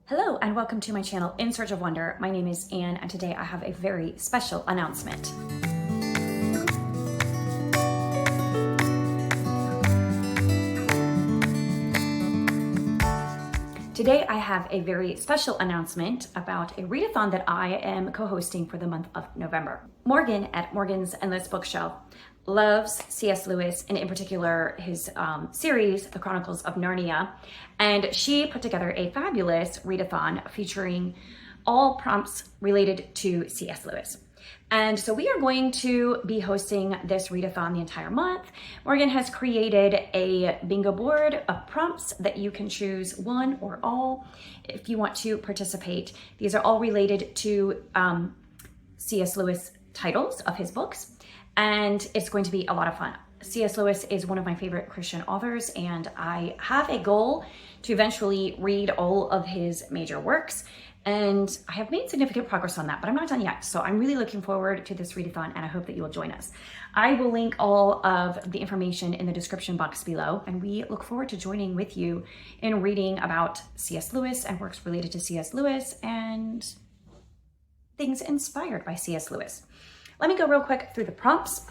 Hello and welcome to my channel, In Search of Wonder. My name is Anne and today I have a very special announcement. Today I have a very special announcement about a readathon that I am co-hosting for the month of November. Morgan at Morgan's Endless Bookshelf loves C.S. Lewis and in particular his series, The Chronicles of Narnia. And she put together a fabulous readathon featuring all prompts related to C.S. Lewis. And so we are going to be hosting this readathon the entire month. Morgan has created a bingo board of prompts that you can choose one or all if you want to participate. These are all related to C.S. Lewis titles of his books, and it's going to be a lot of fun. C.S. Lewis is one of my favorite Christian authors, and I have a goal to eventually read all of his major works. And I have made significant progress on that, but I'm not done yet. So I'm really looking forward to this readathon and I hope that you will join us. I will link all of the information in the description box below, and we look forward to joining with you in reading about C.S. Lewis and works related to C.S. Lewis and things inspired by C.S. Lewis. Let me go real quick through the prompts,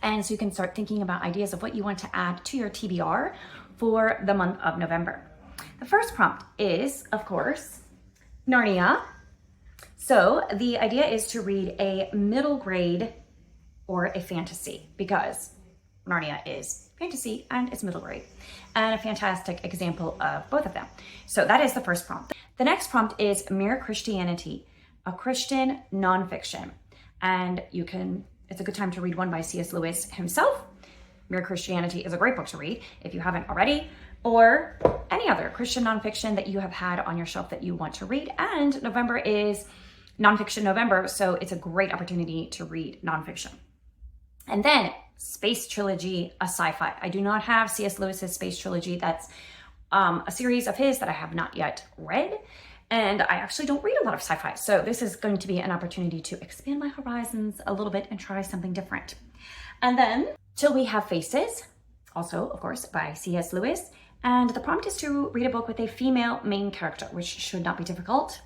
and so you can start thinking about ideas of what you want to add to your TBR for the month of November. The first prompt is, of course, Narnia. So the idea is to read a middle grade or a fantasy, because Narnia is fantasy and it's middle grade, and a fantastic example of both of them. So that is the first prompt. The next prompt is Mere Christianity, a Christian nonfiction. And it's a good time to read one by C.S. Lewis himself. Mere Christianity is a great book to read if you haven't already, or any other Christian nonfiction that you have had on your shelf that you want to read. And November is Nonfiction November, so it's a great opportunity to read nonfiction. And then Space Trilogy, a sci-fi. I do not have C.S. Lewis's Space Trilogy. That's a series of his that I have not yet read. And I actually don't read a lot of sci-fi. So this is going to be an opportunity to expand my horizons a little bit and try something different. And then Til We Have Faces, also, of course, by C.S. Lewis. And the prompt is to read a book with a female main character, which should not be difficult.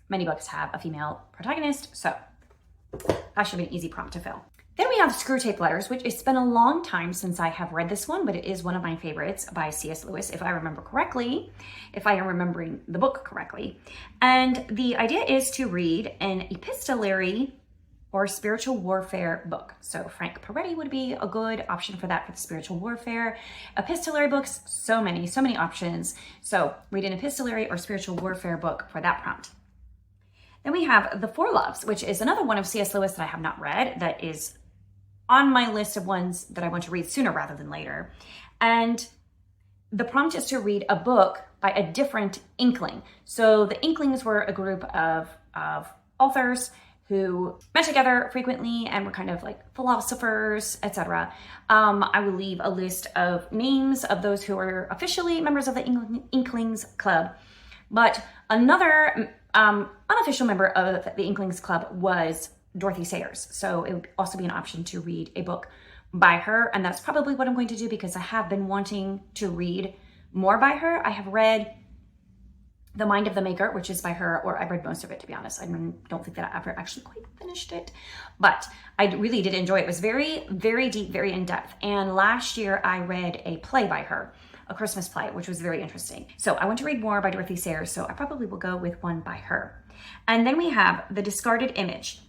Many books have a female protagonist, so that should be an easy prompt to fill. Then we have Screwtape Letters, which it's been a long time since I have read this one, but it is one of my favorites by C.S. Lewis, if I remember correctly, if I am remembering the book correctly. And the idea is to read an epistolary or spiritual warfare book. So Frank Peretti would be a good option for that, for the spiritual warfare. Epistolary books, so many options. So read an epistolary or spiritual warfare book for that prompt. Then we have The Four Loves, which is another one of C.S. Lewis that I have not read, that is on my list of ones that I want to read sooner rather than later. And the prompt is to read a book by a different Inkling. So the Inklings were a group of authors who met together frequently and were kind of like philosophers, etc. I will leave a list of names of those who are officially members of the Inklings Club. But another unofficial member of the Inklings Club was Dorothy Sayers. So it would also be an option to read a book by her. And that's probably what I'm going to do, because I have been wanting to read more by her. I have read The Mind of the Maker, which is by her, or I read most of it, to be honest. I don't think that I ever actually quite finished it, but I really did enjoy it. It was very, very deep, very in-depth. And last year I read a play by her, a Christmas play, which was very interesting. So I want to read more by Dorothy Sayers, so I probably will go with one by her. And then we have The Discarded Image,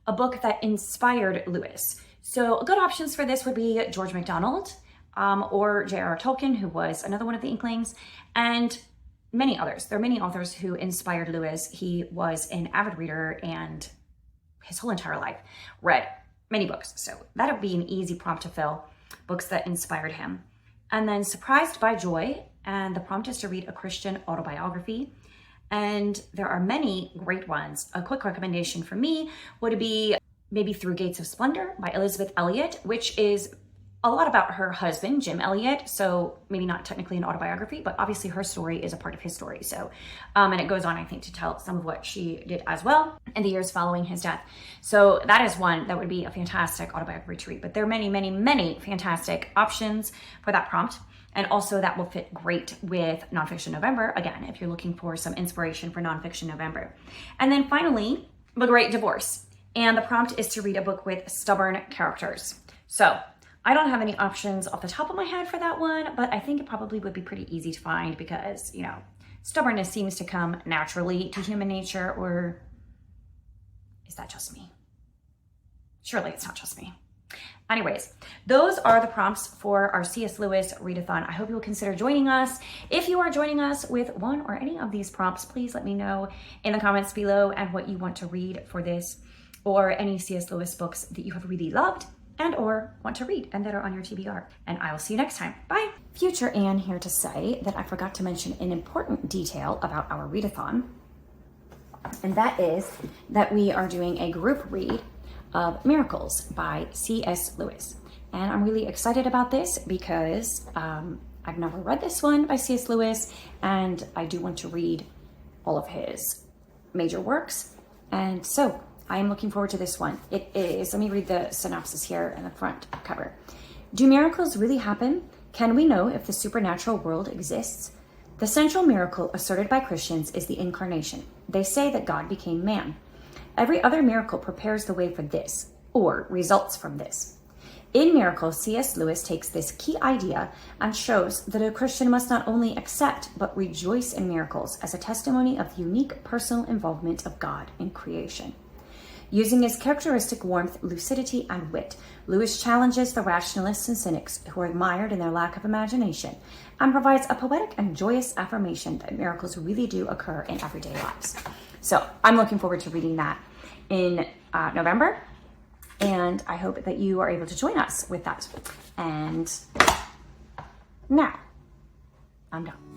a book that inspired Lewis. So good options for this would be George MacDonald or J.R.R. Tolkien, who was another one of the Inklings, and many others. There are many authors who inspired Lewis. He was an avid reader and his whole entire life read many books. So that would be an easy prompt to fill, books that inspired him. And then Surprised by Joy, and the prompt is to read a Christian autobiography. And there are many great ones. A quick recommendation for me would be maybe Through Gates of Splendor by Elizabeth Elliot, which is a lot about her husband, Jim Elliot. So maybe not technically an autobiography, but obviously her story is a part of his story. So, and it goes on, I think, to tell some of what she did as well in the years following his death. So that is one that would be a fantastic autobiography to read. But there are many fantastic options for that prompt. And also that will fit great with Nonfiction November, again, if you're looking for some inspiration for Nonfiction November. And then finally, The Great Divorce. And the prompt is to read a book with stubborn characters. So I don't have any options off the top of my head for that one, but I think it probably would be pretty easy to find because, you know, stubbornness seems to come naturally to human nature, or is that just me? Surely it's not just me. Anyways, those are the prompts for our C.S. Lewis readathon. I hope you will consider joining us. If you are joining us with one or any of these prompts, please let me know in the comments below and what you want to read for this, or any C.S. Lewis books that you have really loved and or want to read and that are on your TBR. And I will see you next time. Bye. Future Anne here to say that I forgot to mention an important detail about our readathon, and that is that we are doing a group read of Miracles by C.S. Lewis. And I'm really excited about this because I've never read this one by C.S. Lewis, and I do want to read all of his major works. And so I am looking forward to this one. It is, let me read the synopsis here in the front cover. Do miracles really happen? Can we know if the supernatural world exists? The central miracle asserted by Christians is the incarnation. They say that God became man. Every other miracle prepares the way for this, or results from this. In Miracles, C.S. Lewis takes this key idea and shows that a Christian must not only accept, but rejoice in miracles as a testimony of the unique personal involvement of God in creation. Using his characteristic warmth, lucidity, and wit, Lewis challenges the rationalists and cynics who are admired in their lack of imagination, and provides a poetic and joyous affirmation that miracles really do occur in everyday lives. So I'm looking forward to reading that in November, and I hope that you are able to join us with that. And now, I'm done.